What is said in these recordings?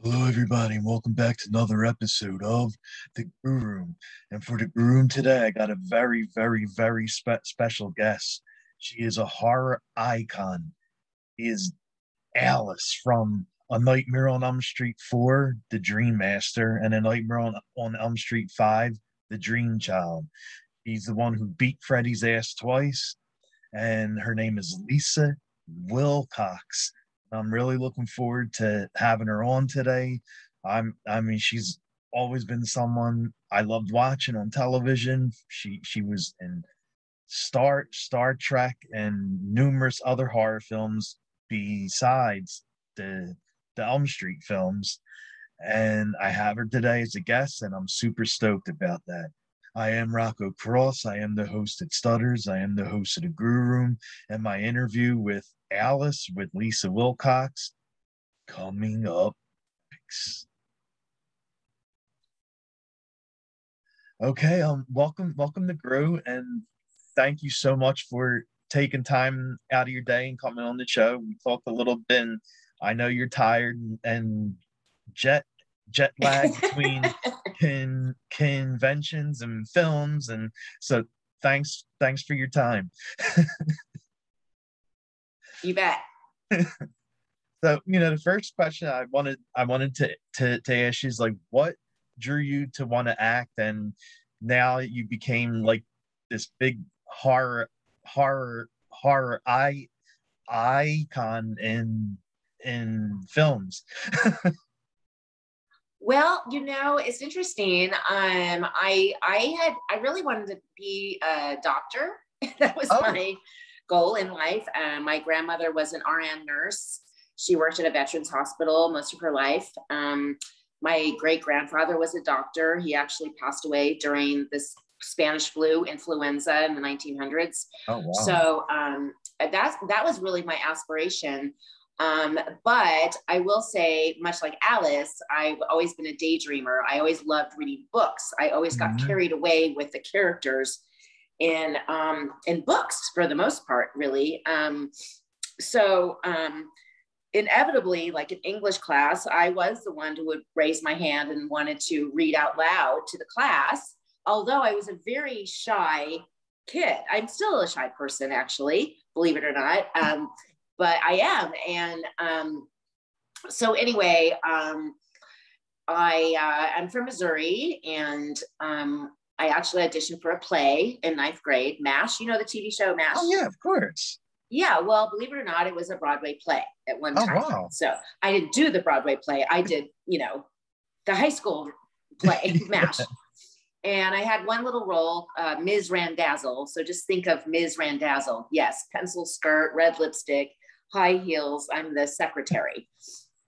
Hello, everybody, and welcome back to another episode of the Grue Room. And for the Grue Room today, I got a very, very, very special guest. She is a horror icon. She is Alice from A Nightmare on Elm Street 4, The Dream Master, and A Nightmare on Elm Street 5, The Dream Child. She's the one who beat Freddy's ass twice, and her name is Lisa Wilcox. I'm really looking forward to having her on today. I mean, she's always been someone I loved watching on television. She was in Star Trek and numerous other horror films besides the Elm Street films. And I have her today as a guest, and I'm super stoked about that. I am Rocco Cross. I am the host at Stutters. I am the host of the Grue Room, and my interview with Alice, with Lisa Wilcox, coming up next. Okay, welcome to Grue, and thank you so much for taking time out of your day and coming on the show. We talked a little bit, and I know you're tired and jet lag between conventions and films, and so thanks for your time. You bet. So, the first question I wanted to ask you is, like, what drew you to want to act, and now you became like this big horror icon in films. Well, it's interesting. I really wanted to be a doctor. That was my goal in life. My grandmother was an RN nurse. She worked at a veterans hospital most of her life. My great grandfather was a doctor. He actually passed away during this Spanish flu influenza in the 1900s. Oh, wow. So that was really my aspiration. But I will say, much like Alice, I've always been a daydreamer. I always loved reading books. I always got carried away with the characters in books for the most part, really. So inevitably, like in English class, I was the one who would raise my hand and wanted to read out loud to the class. Although I was a very shy kid. I'm still a shy person, actually, believe it or not. But I am. And so anyway, I'm from Missouri, and I actually auditioned for a play in 9th grade, MASH. You know the TV show MASH? Oh, yeah, of course. Yeah, well, believe it or not, it was a Broadway play at one time. Wow. So I didn't do the Broadway play. I did, the high school play, MASH. And I had one little role, Ms. Randazzle. So just think of Ms. Randazzle. Yes, pencil skirt, red lipstick, high heels. I'm the secretary.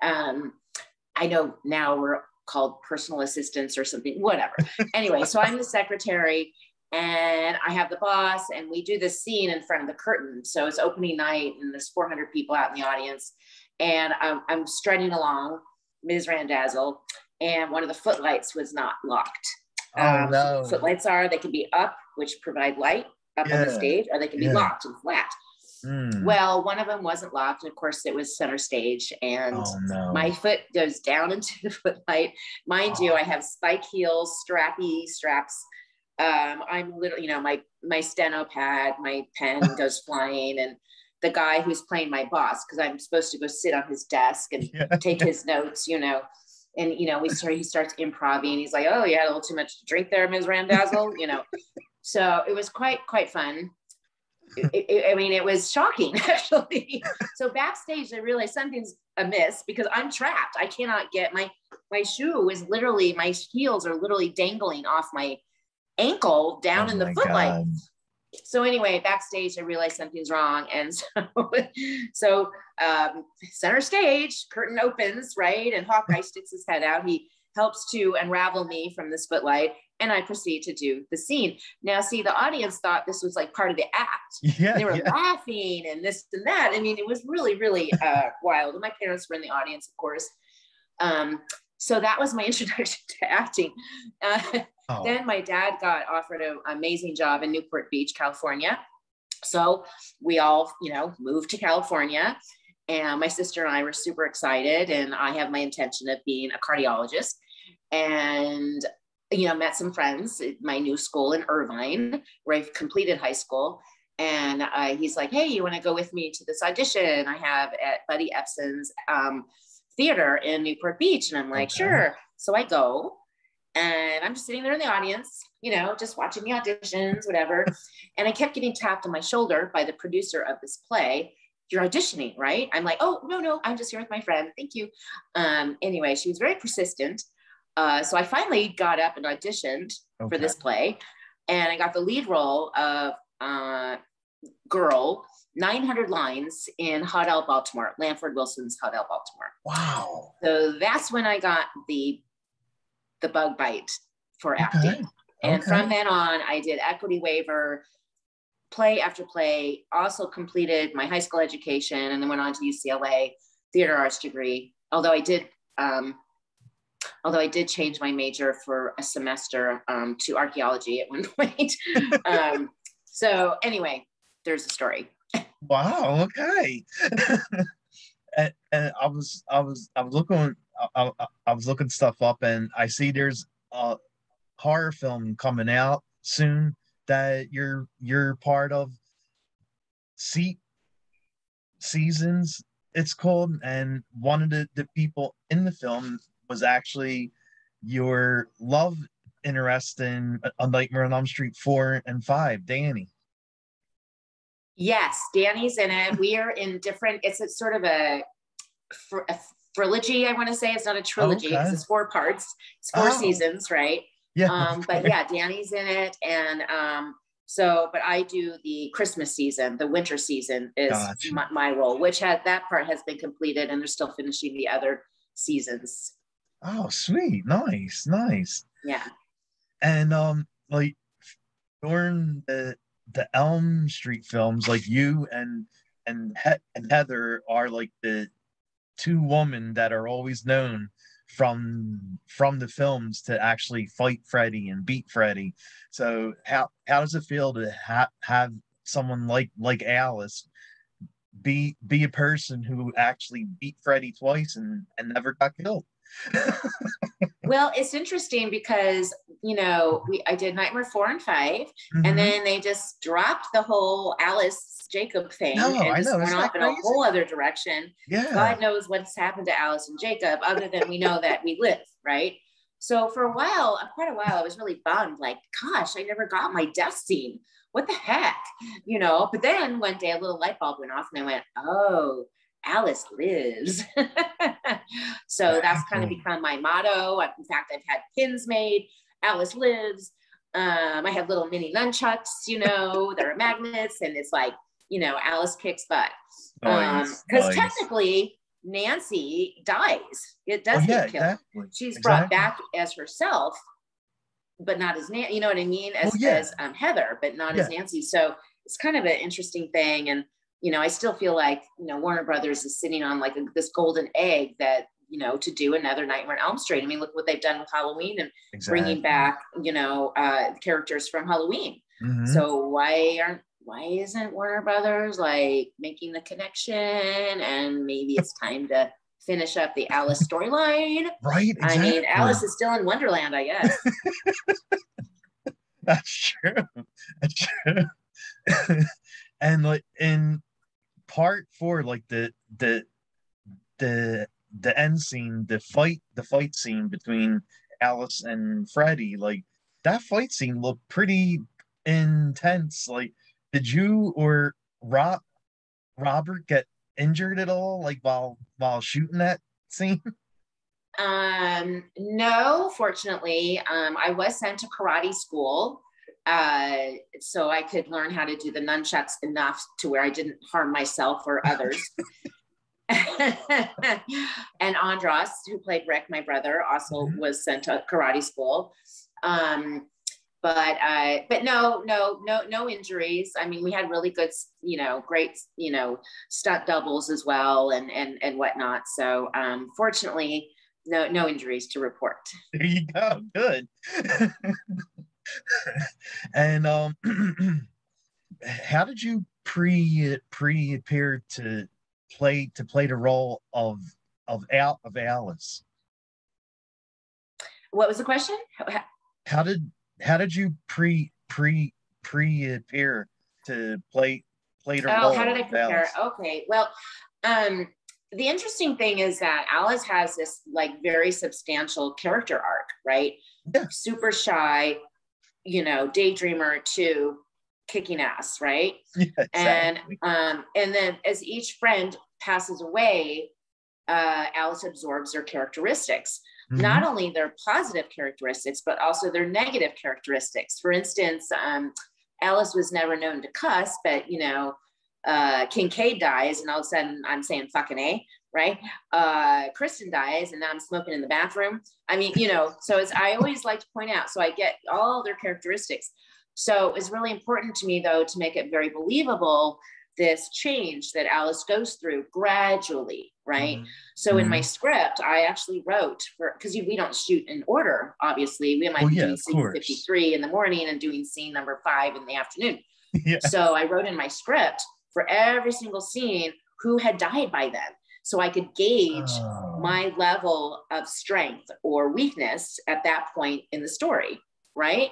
I know now we're called personal assistants or something, whatever. Anyway, so I'm the secretary, and I have the boss, and we do this scene in front of the curtain. So it's opening night, and there's 400 people out in the audience, and I'm strutting along, Ms. Randazzle, and one of the footlights was not locked. Oh, no. Footlights they can be up, which provide light up on the stage, or they can be locked and flat. Well, one of them wasn't locked, and of course it was center stage, and my foot goes down into the footlight. Mind you, I have spike heels, straps. I'm literally, my steno pad, my pen goes flying, and the guy who's playing my boss, because I'm supposed to go sit on his desk and take his notes, and he starts improvising. He's like, "Oh, you had a little too much to drink there, Ms. Randazzle," So it was quite fun. It was shocking, actually. So backstage, I realized something's amiss because I'm trapped. I cannot get my shoe is literally, my heels are literally dangling off my ankle down in the footlight. So anyway, backstage, I realized something's wrong. And so center stage, curtain opens, right? And Hawkeye sticks his head out. He helps to unravel me from this footlight, and I proceed to do the scene. Now, see, the audience thought this was like part of the act. They were laughing and this and that. I mean, it was really, really wild. And my parents were in the audience, of course. So that was my introduction to acting. Then my dad got offered an amazing job in Newport Beach, California. So we all, moved to California. And my sister and I were super excited, and I have my intention of being a cardiologist. And, met some friends at my new school in Irvine, where I've completed high school. And he's like, hey, you want to go with me to this audition I have at Buddy Ebsen's theater in Newport Beach? And I'm like, sure. So I go, and I'm just sitting there in the audience, just watching the auditions, whatever. And I kept getting tapped on my shoulder by the producer of this play. You're auditioning, right? I'm like, oh, no, I'm just here with my friend. Thank you. Anyway, she was very persistent. So I finally got up and auditioned for this play. And I got the lead role of girl, 900 lines in Hot L Baltimore, Lanford Wilson's Hot L Baltimore. Wow. So that's when I got the bug bite for acting. And from then on, I did equity waiver, play after play, also completed my high school education, and then went on to UCLA theater arts degree. Although I did change my major for a semester to archaeology at one point. So anyway, there's a story. Wow. Okay. and I was looking stuff up, and I see there's a horror film coming out soon that you're part of. Seasons, it's called, and one of the people in the film was actually your love interest in A Nightmare on Elm Street 4 and 5, Danny. Yes, Danny's in it. We are in different, it's a sort of a trilogy, I want to say. It's not a trilogy because it's 4 parts. It's 4 seasons, right? Yeah. But yeah, Danny's in it. And but I do the Christmas season. The winter season is my role, which that part has been completed, and they're still finishing the other seasons. Oh, sweet. Nice. Yeah. And like during the Elm Street films, like you and Heather are like the 2 women that are always known from the films to actually fight Freddy and beat Freddy. So how does it feel to have someone like Alice be a person who actually beat Freddy twice and never got killed? Well, it's interesting because, I did Nightmare 4 and 5, and then they just dropped the whole Alice Jacob thing and just went off in a whole other direction. Yeah. God knows what's happened to Alice and Jacob, other than we know that we live, right? So for quite a while, I was really bummed, like, gosh, I never got my death scene. What the heck? But then one day a little light bulb went off and I went, oh, Alice lives. So that's kind of become my motto. In fact, I've had pins made, Alice lives. I have little mini nunchucks, that are magnets, and it's like, Alice kicks butt. Because technically Nancy dies. It does get killed. Exactly. She's brought back as herself, but not as Nancy, you know what I mean? As Heather, but not as Nancy. So it's kind of an interesting thing. And I still feel like, Warner Brothers is sitting on like this golden egg that, to do another Nightmare on Elm Street. I mean, look what they've done with Halloween and bringing back, characters from Halloween. So why isn't Warner Brothers like making the connection? And maybe it's time to finish up the Alice storyline. Right. Exactly. I mean, Alice is still in Wonderland, I guess. That's true. And like in part 4, like the end scene, the fight scene between Alice and Freddy, like that fight scene looked pretty intense. Like, did you or Robert get injured at all, like while shooting that scene? No, fortunately. I was sent to karate school. So I could learn how to do the nunchucks enough to where I didn't harm myself or others. And Andros, who played Rick, my brother, also was sent to karate school. But no injuries. I mean, we had really good, great, stunt doubles as well and whatnot. So fortunately, no injuries to report. There you go. Good. And how did you prepare to play the role of Alice? What was the question? How did you prepare to play the Oh, role how did I of prepare? Alice? Okay, well, the interesting thing is that Alice has this like very substantial character arc, right? Yeah. Super shy, daydreamer to kicking ass, right? Yeah, exactly. And then as each friend passes away, Alice absorbs their characteristics, not only their positive characteristics, but also their negative characteristics. For instance, Alice was never known to cuss, but Kincaid dies, and all of a sudden I'm saying fucking A, right? Kristen dies, and now I'm smoking in the bathroom. I mean, so I always like to point out, so I get all their characteristics. So it's really important to me, though, to make it very believable, this change that Alice goes through gradually, right? So in my script, I actually wrote, because we don't shoot in order, obviously. We might be doing scene 53 in the morning and doing scene number 5 in the afternoon. Yeah. So I wrote in my script for every single scene who had died by then, so I could gauge my level of strength or weakness at that point in the story, right?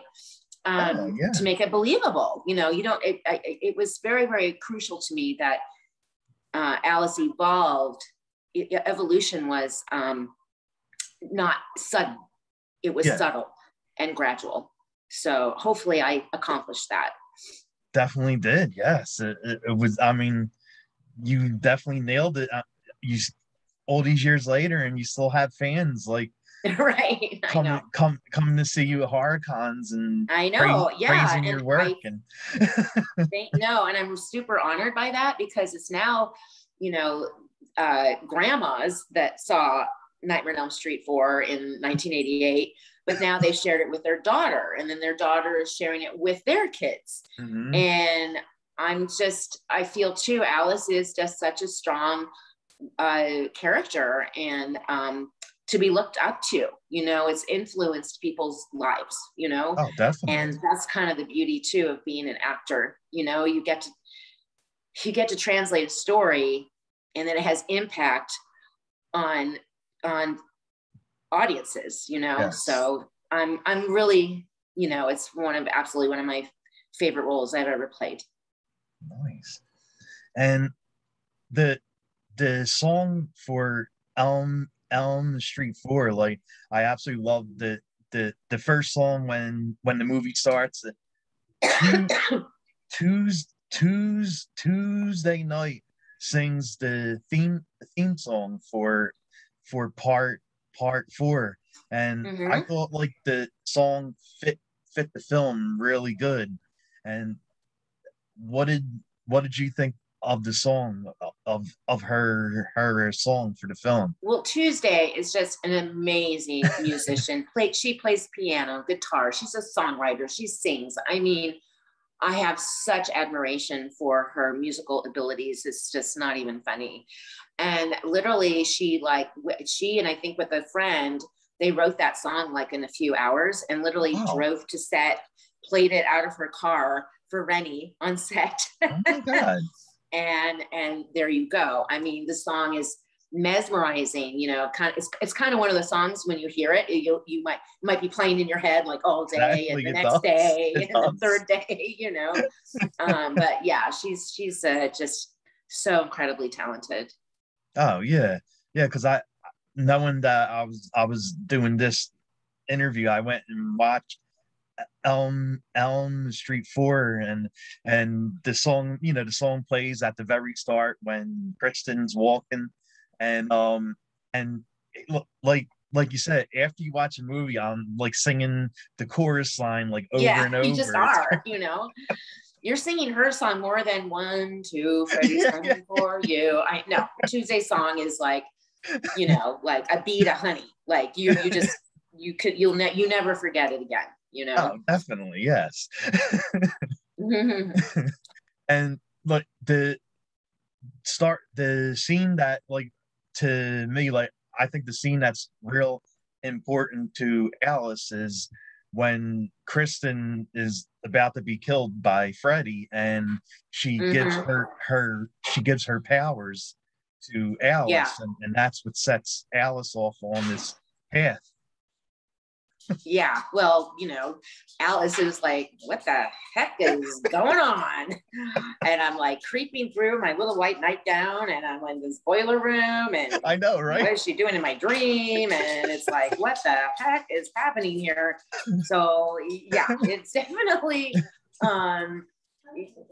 To make it believable. It was very, very crucial to me that Alice evolved. Evolution was not sudden. It was subtle and gradual. So hopefully I accomplished that. Definitely did. Yes. It was, I mean, you definitely nailed it. All these years later, and you still have fans like right. Come to see you at horror cons, and I know, praising your work. And I'm super honored by that, because it's now, grandmas that saw Nightmare on Elm Street 4 in 1988, but now they've shared it with their daughter, and then their daughter is sharing it with their kids. And I feel too, Alice is just such a strong character, and to be looked up to, it's influenced people's lives, Oh, definitely. And that's kind of the beauty too of being an actor. You get to translate a story, and then it has impact on audiences, Yes. So I'm really, it's absolutely one of my favorite roles I've ever played. Nice. And the song for Elm Street 4, like, I absolutely love the first song when the movie starts. Tuesday night sings the theme song for part 4, and I thought like the song fit the film really good. And what did you think of the song, of her song for the film? Well, Tuesday is just an amazing musician. She plays piano, guitar. She's a songwriter. She sings. I mean, I have such admiration for her musical abilities. It's just not even funny. And literally, she and I think with a friend, they wrote that song like in a few hours, and literally drove to set, played it out of her car for Rennie on set. Oh my God. And there you go. I mean, the song is mesmerizing, it's kind of one of the songs when you hear it, you might be playing in your head like all day, and the next day, and the third day, but yeah, she's just so incredibly talented. Oh yeah, because knowing that I was doing this interview, I went and watched Elm Street 4, and the song, the song plays at the very start when Kristen's walking, and like you said, after you watch a movie, I'm like singing the chorus line like over and over. You just are, You're singing her song more than 1, 2, Freddy's coming for you. I know Tuesday's song is like, like a bead of honey. Like you never forget it again. Oh, definitely, yes. And like the scene that, like, to me, like, I think the scene that's real important to Alice is when Kristen is about to be killed by Freddy, and she gives her powers to Yeah. Alice, and that's what sets Alice off on this path. Yeah, well, Alice is like, what the heck is going on? And I'm like creeping through my little white nightgown, and I'm in this boiler room, and I know, right? What is she doing in my dream? And it's like, what the heck is happening here? So yeah, it's definitely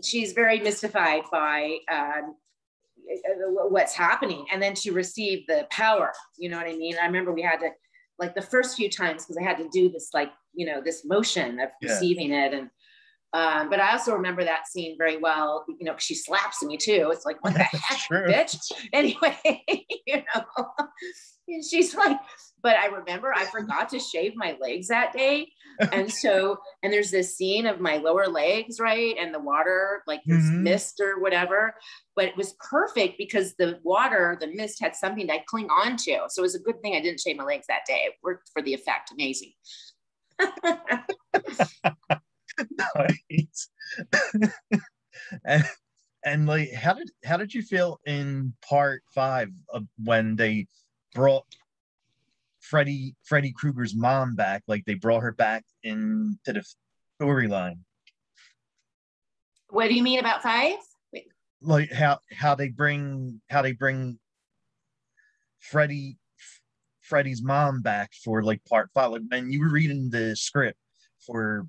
she's very mystified by what's happening, and then to receive the power, you know what I mean? I remember we had to, like, the first few times, because I had to do this, like, this motion of receiving it. And but I also remember that scene very well, she slaps me too. It's like, what the heck, bitch? Anyway, and she's like, but I remember I forgot to shave my legs that day. And there's this scene of my lower legs, right? And the water, like there's mist or whatever, but it was perfect because the mist had something to cling on to. So it was a good thing I didn't shave my legs that day. It worked for the effect. Amazing. Nice. and like, how did you feel in part 5 when they brought Freddy Krueger's mom back? Like, they brought her back into the storyline. What do you mean about 5? Wait. Like how they bring Freddy's mom back for like part 5. Like, when you were reading the script for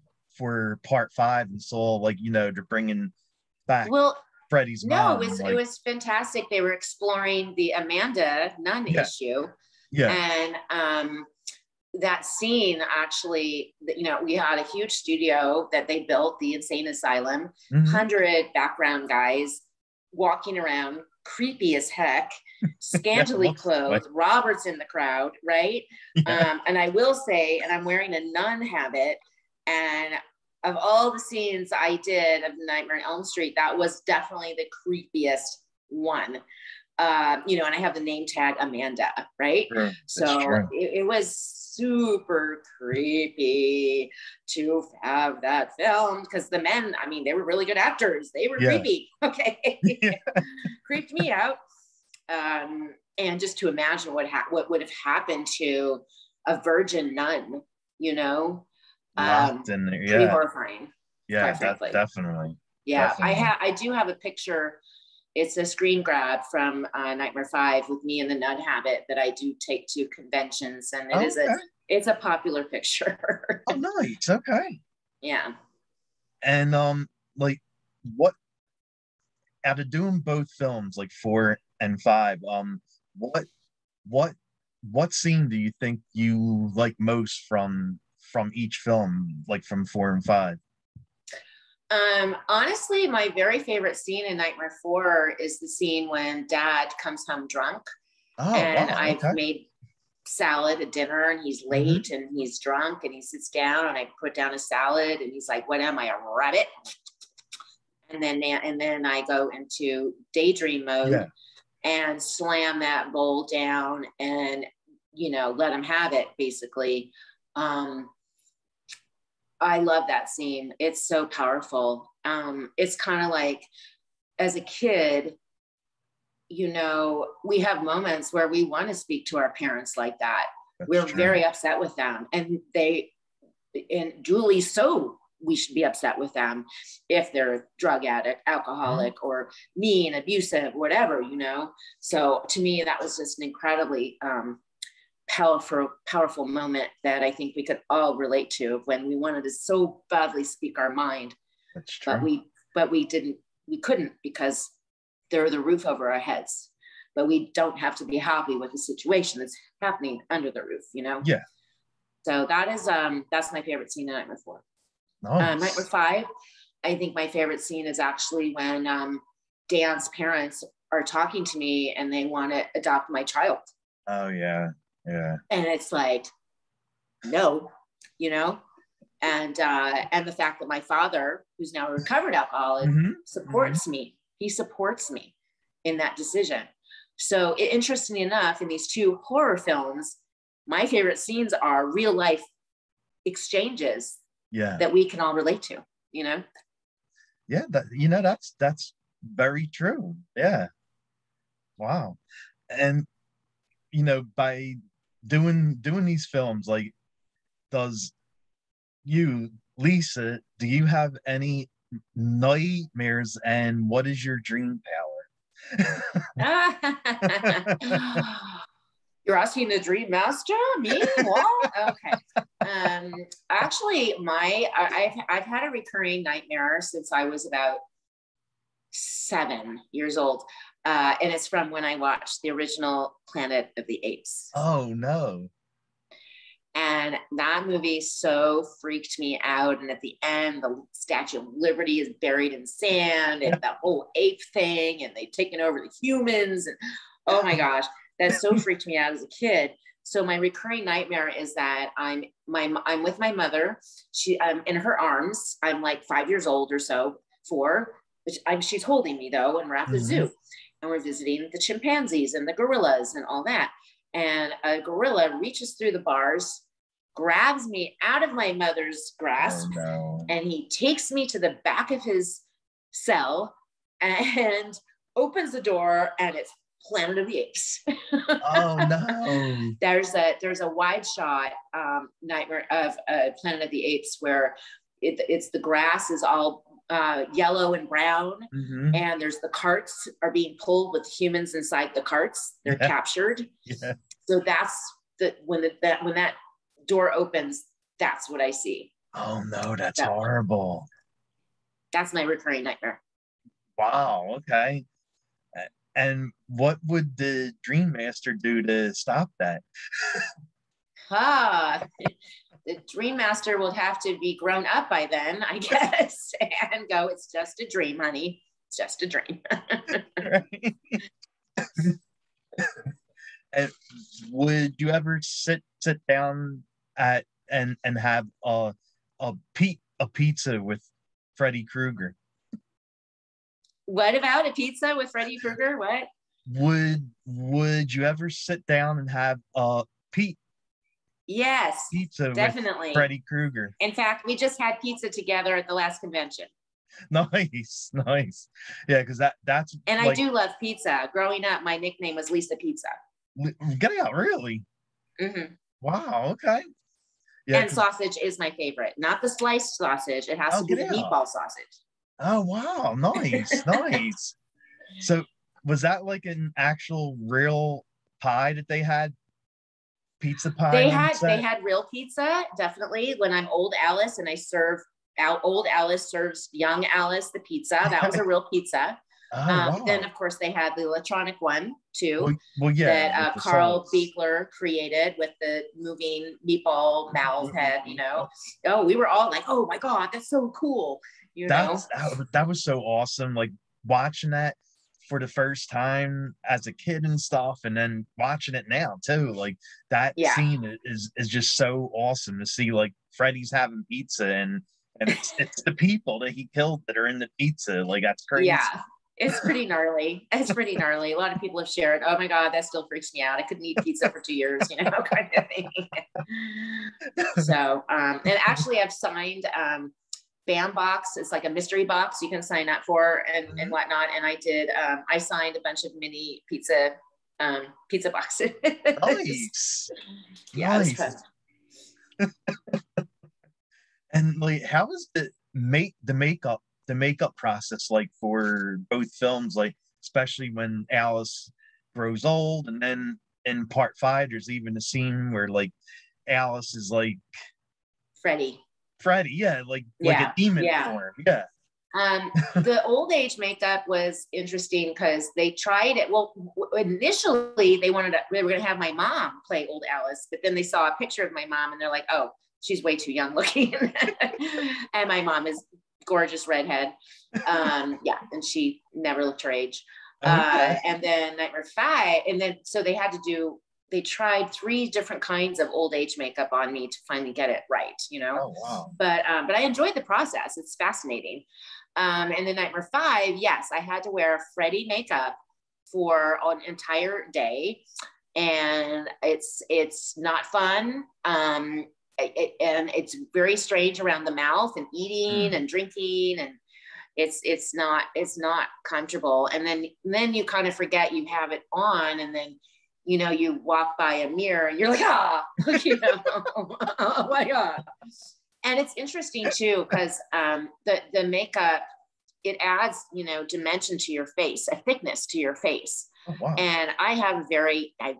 part 5 and saw, like, they're bringing back Freddy's mom. It was fantastic. They were exploring the Amanda Nunn issue. Yeah. And that scene, actually, we had a huge studio that they built, the insane asylum, 100 background guys walking around, creepy as heck, scantily clothed. Robert's in the crowd, right? Yeah. And I will say, and I'm wearing a nun habit, and of all the scenes I did of Nightmare on Elm Street, that was definitely the creepiest one. And I have the name tag Amanda, right? Sure, so it was super creepy to have that filmed, because the men, I mean, they were really good actors. They were creepy. Okay. Creeped me out. And just to imagine what would have happened to a virgin nun, locked in there. Pretty horrifying. Yeah, definitely. Yeah, definitely. I do have a picture. It's a screen grab from Nightmare 5 with me in the nun habit that I do take to conventions, and it's a popular picture. Oh, nice. Okay. Yeah. And like, what, out of doing both films, like 4 and 5, what scene do you think you like most from each film, like from 4 and 5? Honestly, my very favorite scene in Nightmare 4 is the scene when Dad comes home drunk. And wow, I've made salad at dinner, and he's late and he's drunk, and he sits down, and I put down a salad, and he's like, what am I, a rabbit? And then I go into daydream mode and slam that bowl down and, let him have it, basically. I love that scene. It's so powerful. It's kind of like, as a kid, we have moments where we want to speak to our parents like that. We're very upset with them, and Julie, so we should be upset with them if they're a drug addict, alcoholic, or mean, abusive, whatever, So to me, that was just an incredibly powerful moment that I think we could all relate to, when we wanted to so badly speak our mind. That's true. But we couldn't, because they're the roof over our heads. But we don't have to be happy with the situation that's happening under the roof, Yeah. So that's my favorite scene in Nightmare 4. Nice. Nightmare 5, I think my favorite scene is actually when Dan's parents are talking to me and they want to adopt my child. Oh yeah. Yeah. And it's like, no, and the fact that my father, who's now a recovered alcoholic, supports me. He supports me in that decision. So interestingly enough, in these 2 horror films, my favorite scenes are real life exchanges that we can all relate to, Yeah, that's very true. Yeah. Wow. And by doing these films, like, does you, Lisa, do you have any nightmares, and what is your dream power? You're asking the dream master? Me? What? Okay. Actually, I've had a recurring nightmare since I was about 7 years old. And it's from when I watched the original Planet of the Apes. Oh, no. And that movie so freaked me out. And at the end, the Statue of Liberty is buried in sand, and the whole ape thing, and they've taken over the humans. And oh my gosh, that so freaked me out as a kid. So my recurring nightmare is that I'm with my mother. I'm in her arms. I'm like 5 years old or so, 4. She's holding me though, and we're at the zoo, and we're visiting the chimpanzees and the gorillas and all that. And a gorilla reaches through the bars, grabs me out of my mother's grasp, and he takes me to the back of his cell and opens the door, and it's Planet of the Apes. Oh no! There's a wide shot nightmare of Planet of the Apes where it's the grass is all yellow and brown, and there's the carts are being pulled with humans inside the carts. They're captured. Yeah. So that's when that door opens, that's what I see. Oh no, that's horrible. That's my recurring nightmare. Wow. Okay. And what would the Dream Master do to stop that? The Dream Master will have to be grown up by then, I guess, and go, it's just a dream, honey. It's just a dream. And would you ever sit down and have a pizza with Freddy Krueger? What about a pizza with Freddy Krueger? What? Would you ever sit down and have a pizza definitely with Freddy Krueger? In fact, we just had pizza together at the last convention. Nice. Yeah, because that's and like, I do love pizza. Growing up, my nickname was Lisa Pizza. Get out, really? Wow. Okay. Yeah, and sausage is my favorite. Not the sliced sausage. It has to be the meatball sausage. Oh wow, nice. Nice. So was that like an actual real pie that they had? Pizza pie? They had real pizza, definitely. When I'm old Alice and I serve old Alice serves young Alice the pizza, that was a real pizza. Wow. Then of course they had the electronic one too. Well, yeah, that Carl Beekler created with the moving meatball mouth head. Oh, we were all like, oh my god, that's so cool. That was so awesome. Like watching that for the first time as a kid and stuff, and then watching it now too. Like that scene is just so awesome to see. Like Freddy's having pizza, and it's the people that he killed that are in the pizza. Like that's crazy. Yeah. It's pretty gnarly. A lot of people have shared, oh my god, that still freaks me out. I couldn't eat pizza for 2 years, kind of thing. So and actually I've signed BAM box. It's like a mystery box you can sign up for and whatnot. And I did I signed a bunch of mini pizza boxes. Nice. Yeah, nice. It was fun. And like, how is the makeup process like for both films, like especially when Alice grows old, and then in part 5 there's even a scene where like Alice is like Freddy, like a demon form. The old age makeup was interesting because they tried it. Well, initially they were going to have my mom play old Alice, but then they saw a picture of my mom and they're like, oh, she's way too young looking. And my mom is gorgeous redhead. And she never looked her age. Okay. And then Nightmare 5, and then so they tried 3 different kinds of old age makeup on me to finally get it right, Oh wow. But I enjoyed the process. It's fascinating. And then Nightmare 5, yes, I had to wear Freddy makeup for an entire day, and it's not fun. And it's very strange around the mouth and eating and drinking, and it's not comfortable. And then you kind of forget you have it on, and then you walk by a mirror and you're like, oh my God. And it's interesting too, because the makeup, it adds, dimension to your face, a thickness to your face. Oh, wow. And I have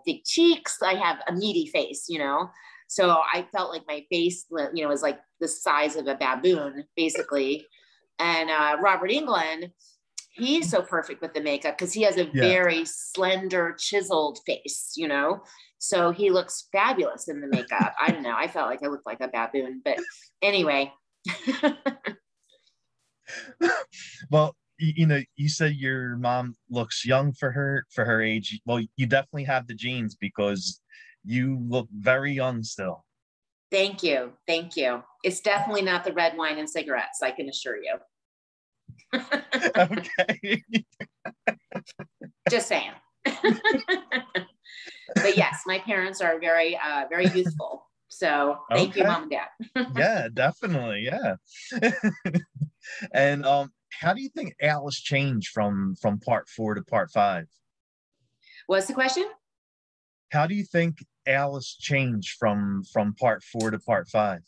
big cheeks. I have a meaty face, so I felt like my face, was like the size of a baboon, basically. And Robert Englund, he's so perfect with the makeup because he has a very slender, chiseled face, so he looks fabulous in the makeup. I don't know. I felt like I looked like a baboon, but anyway. Well, you said your mom looks young for her age. Well, you definitely have the genes, because you look very young still. Thank you. It's definitely not the red wine and cigarettes, I can assure you. Okay. Just saying. But yes, my parents are very very youthful, so thank you, Mom and Dad. Yeah, definitely. Yeah. And how do you think Alice changed from part 4 to part 5? What's the question? How do you think Alice changed from part 4 to part 5?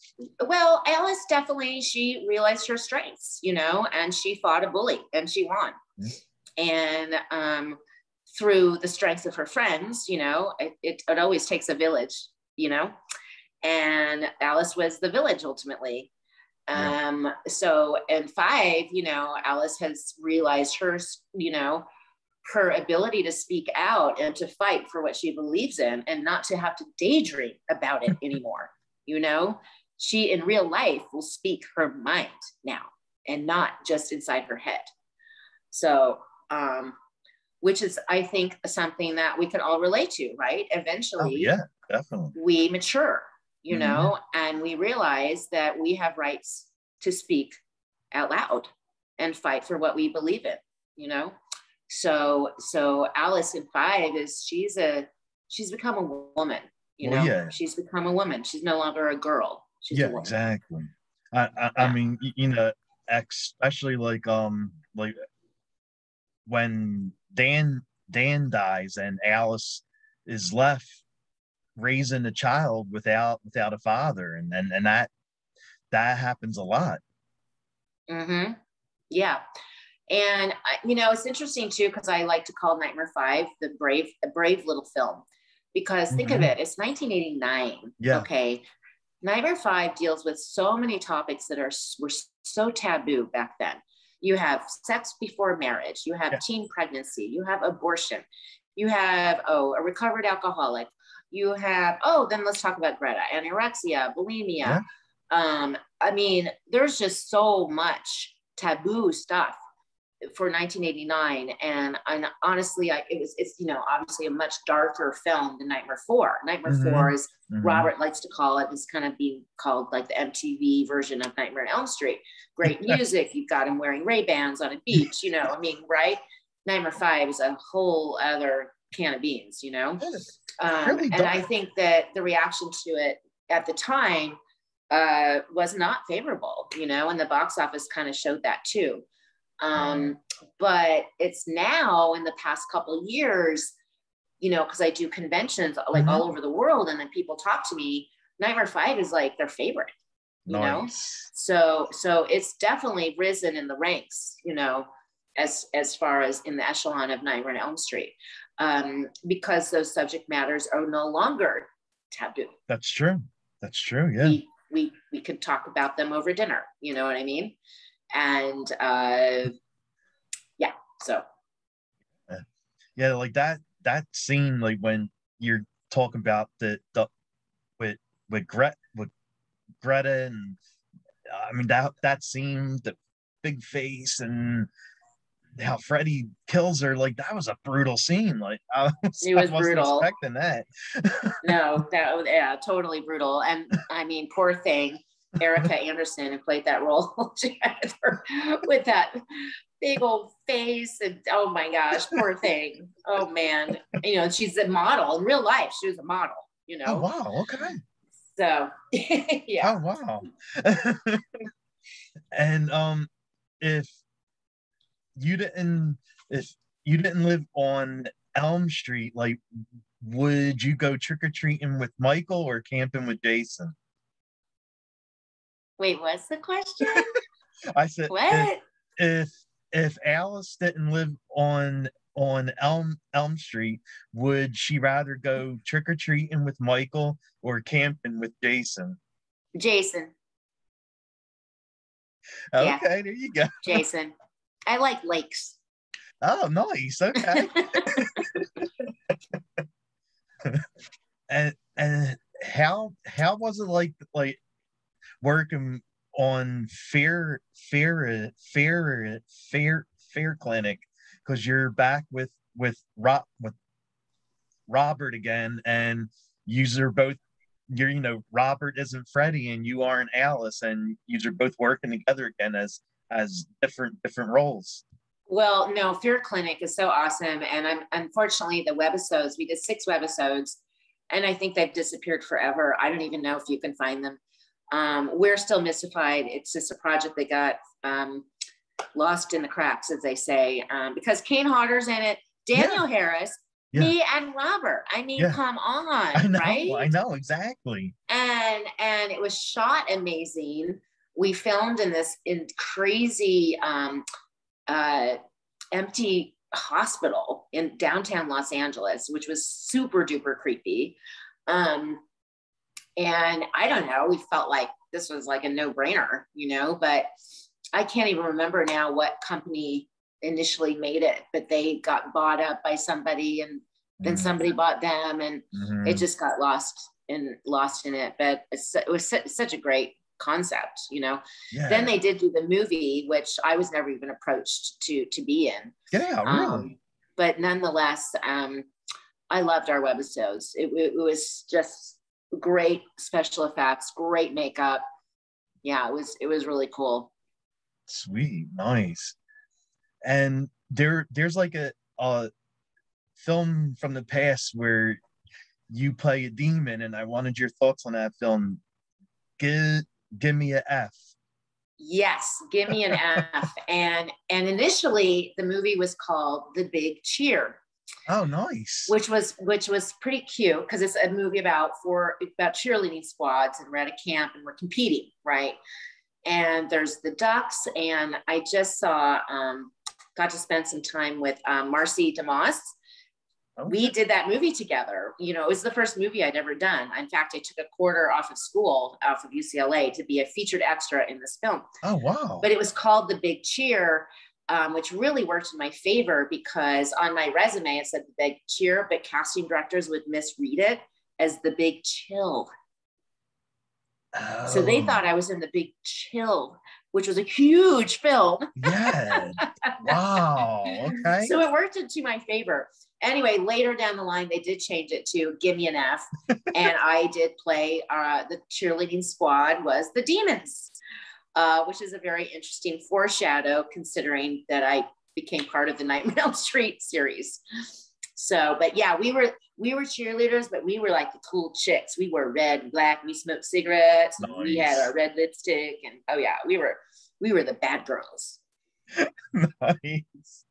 Well, Alice definitely, she realized her strengths, and she fought a bully and she won. Mm-hmm. And through the strengths of her friends, it always takes a village, and Alice was the village ultimately. So in 5, Alice has realized her, her ability to speak out and to fight for what she believes in, and not to have to daydream about it anymore. She in real life will speak her mind now, and not just inside her head. So, which is, I think, something that we could all relate to, right? Eventually, definitely, we mature, and we realize that we have rights to speak out loud and fight for what we believe in, So Alice in 5 is, she's become a woman, she's become a woman. She's no longer a girl. She's a woman. Exactly. I mean, especially like when Dan dies and Alice is left raising a child without a father, and that happens a lot. Mm-hmm. Yeah. And it's interesting too, because I like to call Nightmare 5 a brave little film, because think of it, it's 1989. Yeah. Okay. Nightmare 5 deals with so many topics that were so taboo back then. You have sex before marriage, you have teen pregnancy, you have abortion, you have a recovered alcoholic, you have then let's talk about Greta, anorexia, bulimia. I mean, there's just so much taboo stuff for 1989, and honestly, it's obviously a much darker film than Nightmare 4. Nightmare 4 is, Robert likes to call it, is kind of being called like the MTV version of Nightmare on Elm Street. Great music, you've got him wearing Ray-Bans on a beach, right? Nightmare 5 is a whole other can of beans, really, and I think that the reaction to it at the time was not favorable, and the box office kind of showed that too. But it's now, in the past couple of years, because I do conventions like all over the world, and then people talk to me, Nightmare 5 is like their favorite, you know? So it's definitely risen in the ranks, as far as in the echelon of Nightmare on Elm Street, because those subject matters are no longer taboo. That's true. Yeah. We could talk about them over dinner, you know what I mean? And like that scene, like when you're talking about the with Greta, and I mean that scene, the big face, and how Freddy kills her, like that was a brutal scene. Like I wasn't brutal. Expecting that. No, totally brutal. And I mean, poor thing, Erica Anderson, who played that role, she had her with that big old face, and oh my gosh, poor thing. Oh man, she's a model in real life. She was a model, Oh wow, okay. So yeah. Oh wow. And if you didn't if you didn't live on Elm Street, like, would you go trick-or-treating with Michael or camping with Jason? Wait, what's the question? I said, what? If Alice didn't live on Elm Street, would she rather go trick-or-treating with Michael or camping with Jason? Jason. Okay, yeah. There you go. Jason. I like lakes. Oh, nice. Okay. and how was it like working on fair clinic, because you're back with Robert again, and you're both, Robert isn't Freddy and you aren't Alice, and you're both working together again as different roles. Well, no, Fear Clinic is so awesome. And unfortunately, the webisodes, we did 6 webisodes, and I think they've disappeared forever. I don't even know if you can find them. We're still mystified. It's just a project that got lost in the cracks, as they say, because Kane Hodder's in it, Daniel Harris, me, and Robert. I mean, come on, right? I know, exactly. And it was shot amazing. We filmed in crazy empty hospital in downtown Los Angeles, which was super duper creepy. And I don't know, we felt like this was like a no-brainer, but I can't even remember now what company initially made it, but they got bought up by somebody, and then somebody bought them, and it just got lost in it. But it was such a great concept, Then they did do the movie, which I was never even approached to be in. Really. But nonetheless, I loved our webisodes. It was just great special effects, great makeup. Yeah, it was really cool. Sweet, nice. And there's like a film from the past where you play a demon, and I wanted your thoughts on that film. Give me an F. Yes, give me an F. And initially the movie was called The Big Cheer. Oh, nice. Which was pretty cute, because it's a movie about cheerleading squads, and we're at a camp and we're competing, right? And there's the ducks, and I just got to spend some time with Marcy DeMoss. Okay. We did that movie together. It was the first movie I'd ever done. In fact, I took a quarter off of school, off of UCLA, to be a featured extra in this film. Oh, wow. But it was called The Big Cheer, which really worked in my favor, because on my resume, it said The Big Cheer, but casting directors would misread it as The Big Chill. Oh. So they thought I was in The Big Chill, which was a huge film. Yeah. Wow. Okay. So it worked into my favor. Anyway, later down the line, they did change it to Give Me an F. And I did play, the cheerleading squad was the Demons, which is a very interesting foreshadow, considering that I became part of the Nightmare on Elm Street series. So, but yeah, we were cheerleaders, but we were like the cool chicks. We wore red and black. We smoked cigarettes. Nice. And we had our red lipstick, and oh yeah, we were the bad girls. Nice.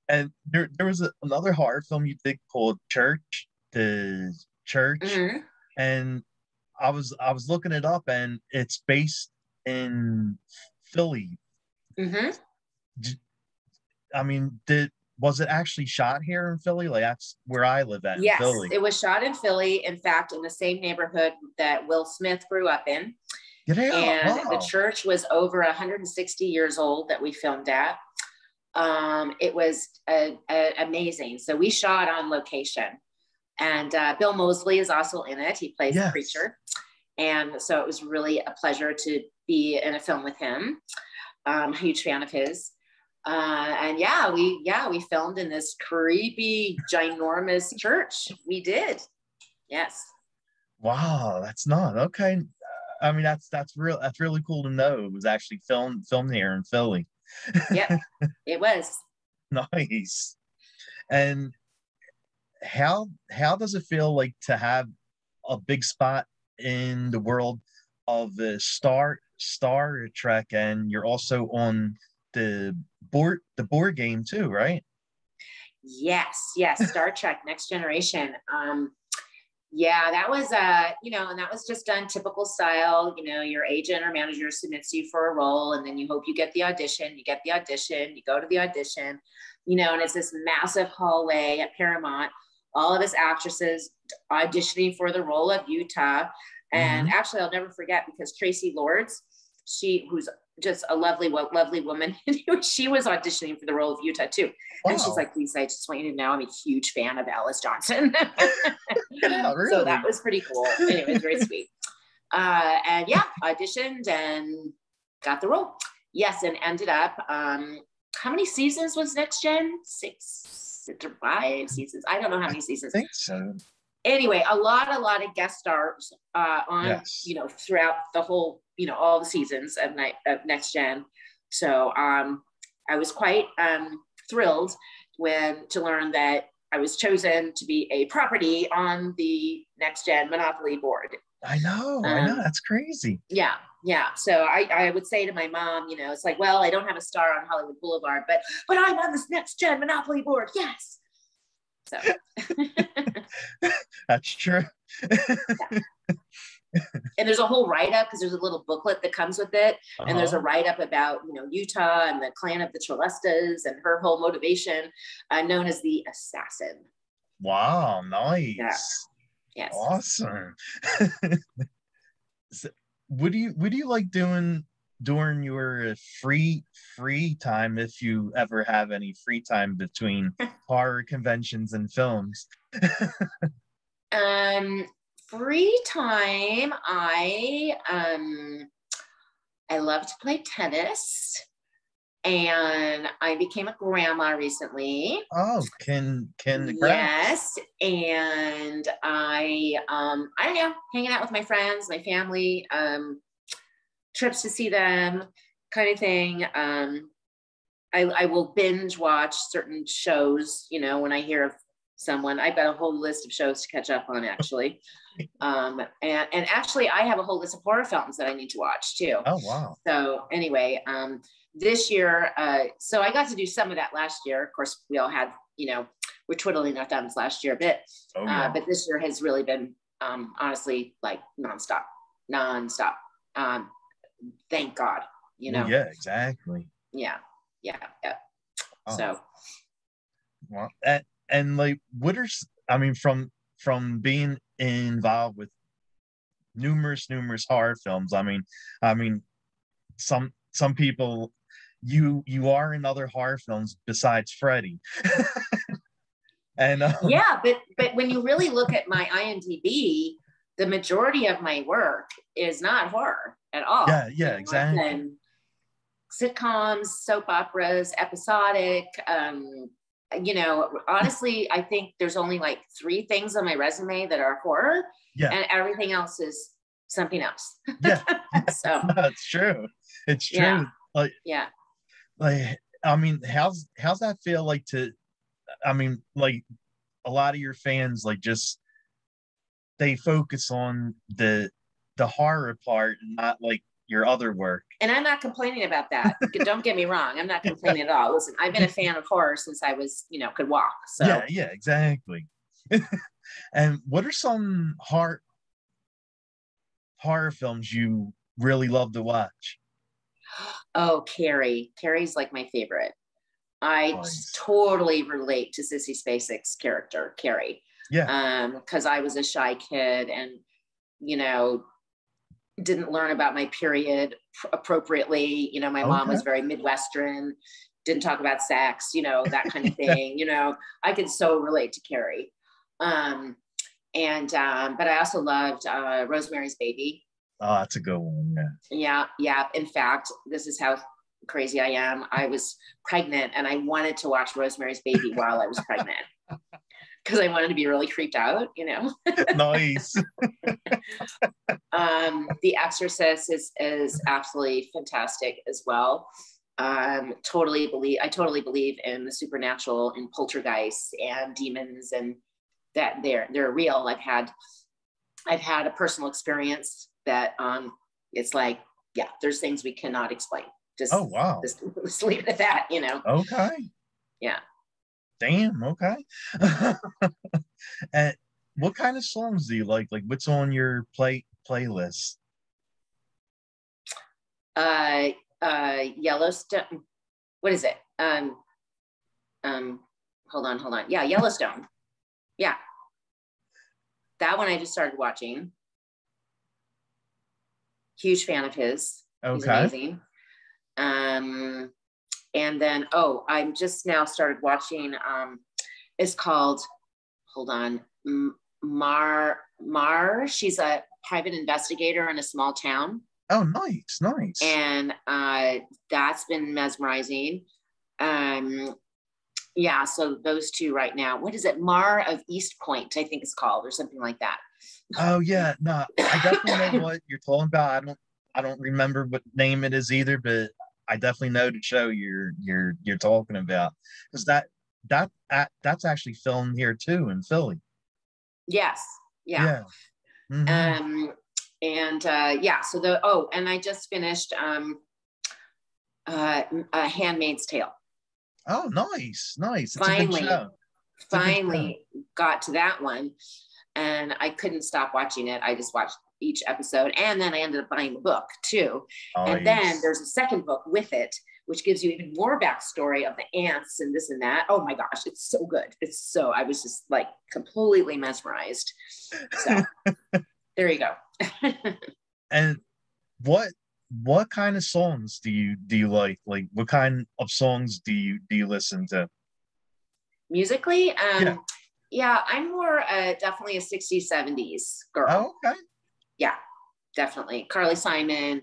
And there was another horror film you did called Church, mm-hmm. And I was looking it up, and it's based in Philly. Mm-hmm. I mean, was it actually shot here in Philly? Like, that's where I live at. Yes, Philly. It was shot in Philly. In fact, in the same neighborhood that Will Smith grew up in. Yeah, and wow. The church was over 160 years old that we filmed at. It was amazing. So we shot on location, and Bill Moseley is also in it. He plays the preacher. And so it was really a pleasure to be in a film with him. I'm a huge fan of his. And we filmed in this creepy, ginormous church. We did. Yes. Wow, that's not okay. I mean, that's really cool to know. It was actually filmed here in Philly. Yep, it was. Nice. And how does it feel like to have a big spot in the world of the Star Trek, and you're also on the board game too, right? Yes, Star Trek Next Generation. Yeah, that was and that was just done typical style. Your agent or manager submits you for a role, and then you hope you get the audition. You get the audition, you go to the audition, and it's this massive hallway at Paramount, all of us actresses auditioning for the role of Utah. And actually, I'll never forget, because Tracy Lords, who's just a lovely woman, she was auditioning for the role of Utah too. Wow. And she's like, Lisa, I just want you to know I'm a huge fan of Alice Johnson. Yeah, really? So that was pretty cool. Anyway, it was very sweet. And yeah, auditioned and got the role. Yes, and ended up, how many seasons was Next Gen? 6 or 5 seasons. I don't know how many seasons. I think so. Anyway, a lot of guest stars on, throughout the whole, all the seasons of Next Gen. So I was quite thrilled to learn that I was chosen to be a property on the Next Gen Monopoly board. I know, that's crazy. Yeah. So I would say to my mom, it's like, well, I don't have a star on Hollywood Boulevard, but I'm on this Next Gen Monopoly board. Yes. So that's true. Yeah. And there's a whole write-up, because there's a little booklet that comes with it. And there's a write-up about, Utah and the clan of the Trelestas and her whole motivation, known as the Assassin. Wow, nice. Yeah. Yes. Awesome. So, what do you like doing during your free time, if you ever have any free time between horror conventions and films? Free time, I love to play tennis, and I became a grandma recently. Oh, congrats. Yes, and I don't know, hanging out with my friends, my family, trips to see them, kind of thing. I will binge watch certain shows, when I hear of someone. I've got a whole list of shows to catch up on, actually. And actually, I have a whole list of horror films that I need to watch too. Oh, wow. So anyway, this year, so I got to do some of that last year. Of course, we all had, we're twiddling our thumbs last year a bit. Oh, yeah. But this year has really been, honestly, like nonstop. Thank God, Well, yeah, exactly. Yeah. Oh. So. Well, and like, from being involved with numerous horror films, I mean some people, you are in other horror films besides Freddy. And yeah, but when you really look at my IMDb, the majority of my work is not horror at all. Yeah, exactly. Sitcoms, soap operas, episodic. Honestly, I think there's only like 3 things on my resume that are horror, and everything else is something else. Yeah. So that's true. It's true. Yeah. Like, how's that feel like to? Like, a lot of your fans, like, just they focus on the horror part and not like your other work. And I'm not complaining about that. Don't get me wrong. I'm not complaining at all. Listen, I've been a fan of horror since I was, could walk. So yeah, exactly. And what are some horror films you really love to watch? Oh, Carrie. Carrie's like my favorite. I totally relate to Sissy Spacek's character, Carrie. Yeah. Because I was a shy kid and, didn't learn about my period appropriately. My mom was very Midwestern, didn't talk about sex, that kind of thing. I could so relate to Carrie. But I also loved Rosemary's Baby. Oh, that's a good one. Yeah. In fact, this is how crazy I am. I was pregnant and I wanted to watch Rosemary's Baby while I was pregnant because I wanted to be really creeped out, Nice. The Exorcist is absolutely fantastic as well. I totally believe in the supernatural, in poltergeists and demons, and that they're real. I've had a personal experience that it's like, yeah, there's things we cannot explain. Oh, wow. Just leave it at that, you know. Okay. Yeah. Damn, okay. And what kind of songs do you like? Like, what's on your playlist? Yellowstone. What is it? Hold on. Yeah, Yellowstone. Yeah. That one I just started watching. Huge fan of his. Okay. He's amazing. And then, I'm just now started watching, it's called, hold on, Mar. She's a private investigator in a small town. Oh, nice. And that's been mesmerizing. Yeah, so those two right now. What is it? Mar of East Point, I think it's called, or something like that. Oh yeah, no, I definitely know what you're talking about. I don't remember what name it is either, but I definitely know the show you're talking about, because that's actually filmed here too in Philly. Yes. Yeah. Mm-hmm. So and I just finished A Handmaid's Tale. Oh, nice. It's finally a good show. Finally got to that one, and I couldn't stop watching it. I just watched each episode, and then I ended up buying the book too. Nice. And then there's a second book with it, which gives you even more backstory of the ants and this and that. Oh my gosh, it's so good. I was just like completely mesmerized. So there you go. And what kind of songs do you like? Like, what kind of songs do you listen to? Musically, yeah, I'm more definitely a 60s, 70s girl. Oh, okay. Yeah, definitely. Carly Simon,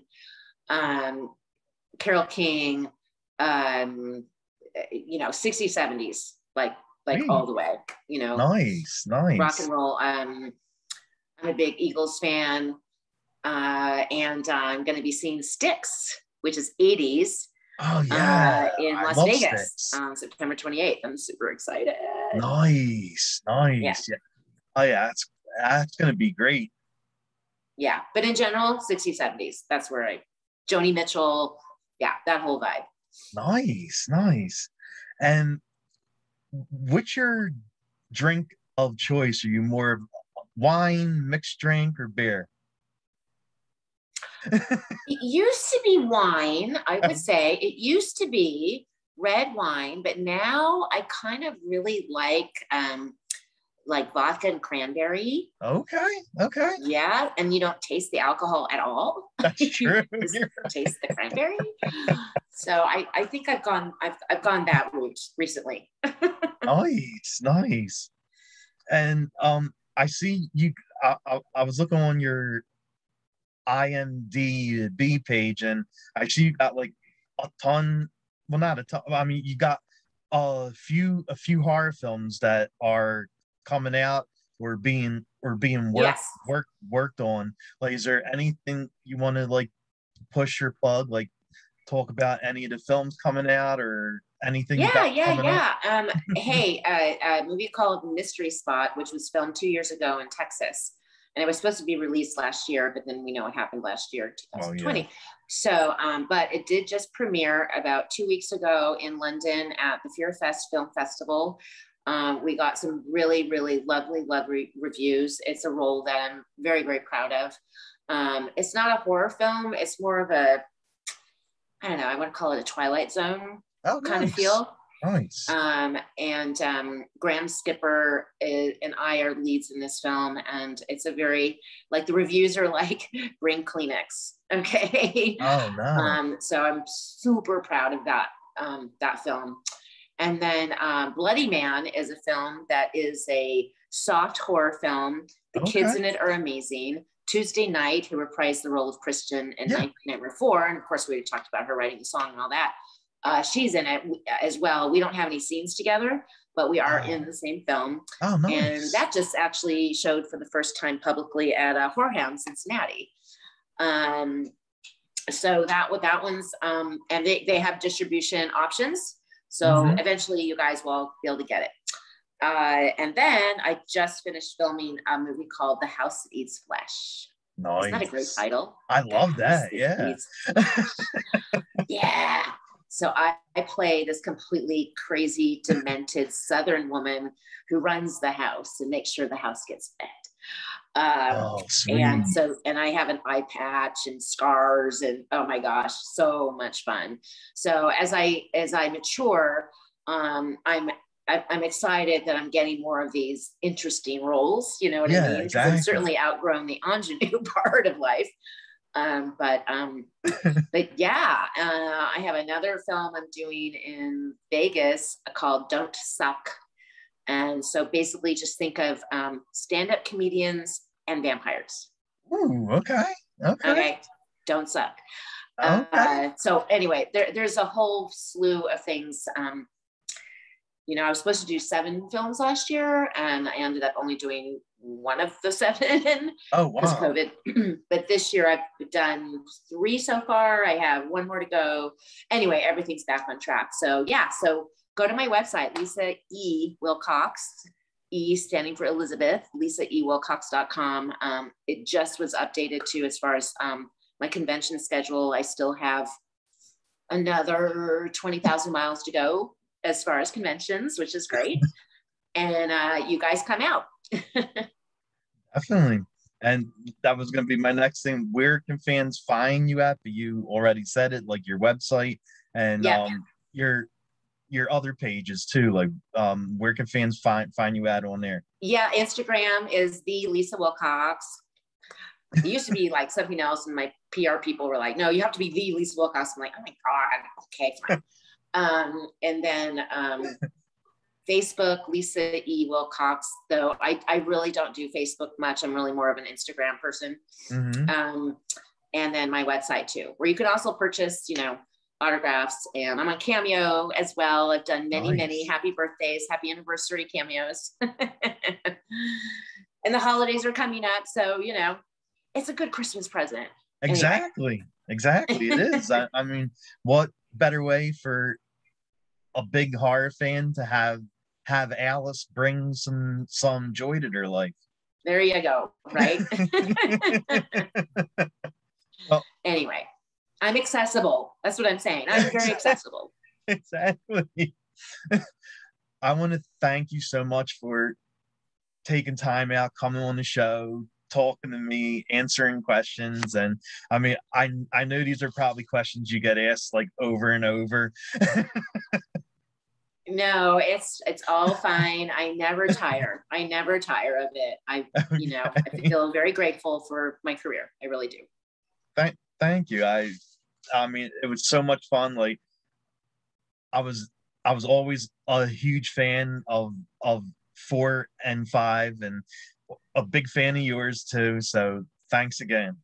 Carole King, 60s, 70s, like all the way, you know. Nice. Rock and roll. I'm a big Eagles fan. And I'm going to be seeing Styx, which is 80s. Oh yeah, in Las Vegas on September 28th. I'm super excited. Nice. Yeah. Oh yeah, that's going to be great. Yeah, but in general, 60s, 70s. That's where Joni Mitchell. Yeah, that whole vibe. Nice. And what's your drink of choice? Are you more wine, mixed drink, or beer? It used to be wine, I would say. It used to be red wine, but now I kind of really like vodka and cranberry. Okay. Yeah, and you don't taste the alcohol at all. That's true. You just taste the cranberry. So I think I've gone that route recently. Nice. And I see you. I was looking on your IMDb page, and I see you got like a ton. Well, not a ton. I mean, you got a few horror films that are coming out or being worked on. Like, is there anything you want to like push your plug, like talk about any of the films coming out or anything? Yeah. Hey, a movie called Mystery Spot, which was filmed 2 years ago in Texas. And it was supposed to be released last year, but then we know what happened last year, 2020. Oh, yeah. So, but it did just premiere about 2 weeks ago in London at the Fear Fest Film Festival. We got some really, really lovely reviews. It's a role that I'm very, very proud of. It's not a horror film. It's more of a, I don't know, I want to call it a Twilight Zone kind of feel. Nice. Graham Skipper and I are leads in this film, and it's a very, like, the reviews are like, bring Kleenex. Okay. Oh no. So I'm super proud of that film. And then Bloody Man is a film that is a soft horror film. The kids in it are amazing. Tuesday Night, who reprised the role of Kristen in 1994, and of course we talked about her writing the song and all that. She's in it as well. We don't have any scenes together, but we are in the same film. Oh, nice. And that just actually showed for the first time publicly at Whorehound Cincinnati. So that one's, and they have distribution options. So eventually you guys will be able to get it. And then I just finished filming a movie called The House That Eats Flesh. Nice. Isn't that a great title? I love that. Yeah. Yeah. So I play this completely crazy, demented Southern woman who runs the house and makes sure the house gets fed. And I have an eye patch and scars and oh my gosh, so much fun. So as I mature, I'm excited that I'm getting more of these interesting roles. You know what I mean? Because I've certainly outgrown the ingenue part of life. But yeah, I have another film I'm doing in Vegas called Don't Suck. And so basically just think of stand-up comedians and vampires. Ooh, okay. Don't suck. Okay. So anyway, there's a whole slew of things. You know, I was supposed to do 7 films last year and I ended up only doing one of the 7. Oh, wow. Because COVID. But this year I've done 3 so far. I have 1 more to go. Anyway, everything's back on track. So yeah, so go to my website, Lisa E. Wilcox, E standing for Elizabeth, lisaewilcox.com. It just was updated too as far as my convention schedule. I still have another 20,000 miles to go as far as conventions, which is great. And you guys come out. Definitely. And that was going to be my next thing. Where can fans find you at? But you already said it, like your website and your other pages too. Like where can fans find you at on there? Yeah, Instagram is the Lisa Wilcox. It used to be like something else, and my PR people were like, "No, you have to be the Lisa Wilcox." I'm like, "Oh my god, okay, fine." And then Facebook, Lisa E. Wilcox, though I really don't do Facebook much. I'm really more of an Instagram person. Mm-hmm. And then my website too, where you can also purchase, you know, autographs. And I'm on Cameo as well. I've done many happy birthdays, happy anniversary cameos. And the holidays are coming up. So, you know, it's a good Christmas present. Exactly. Anyway. Exactly. It is. I mean, what better way for a big horror fan to have Alice bring some joy to their life? There you go. Right. Well, anyway, I'm accessible. That's what I'm saying. I'm very accessible. Exactly. I want to thank you so much for taking time out, coming on the show, talking to me, answering questions. And I mean, I know these are probably questions you get asked like over and over. No, it's all fine. I never tire. I never tire of it. I feel very grateful for my career. I really do. Thank you. I mean, it was so much fun. Like I was always a huge fan of 4 and 5 and a big fan of yours too. So thanks again.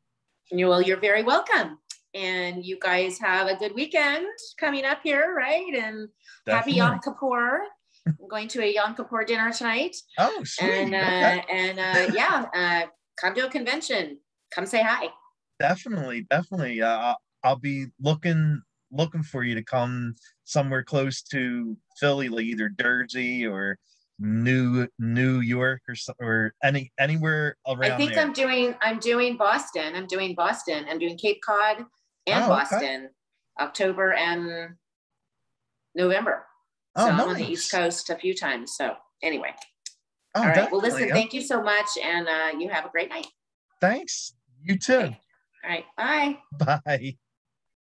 Well, you're very welcome. And you guys have a good weekend coming up here, right? And Definitely. Happy Yom Kippur. I'm going to a Yom Kippur dinner tonight. Oh, sweet. Come to a convention. Come say hi. Definitely. I'll be looking for you to come somewhere close to Philly, like either Jersey or New York or anywhere around. I think there. I'm doing Boston. I'm doing Cape Cod and Boston, October and November. So I'm on the East Coast a few times. So anyway. All right. Well, listen, thank you so much. And you have a great night. Thanks. You too. Okay. All right. Bye. Bye.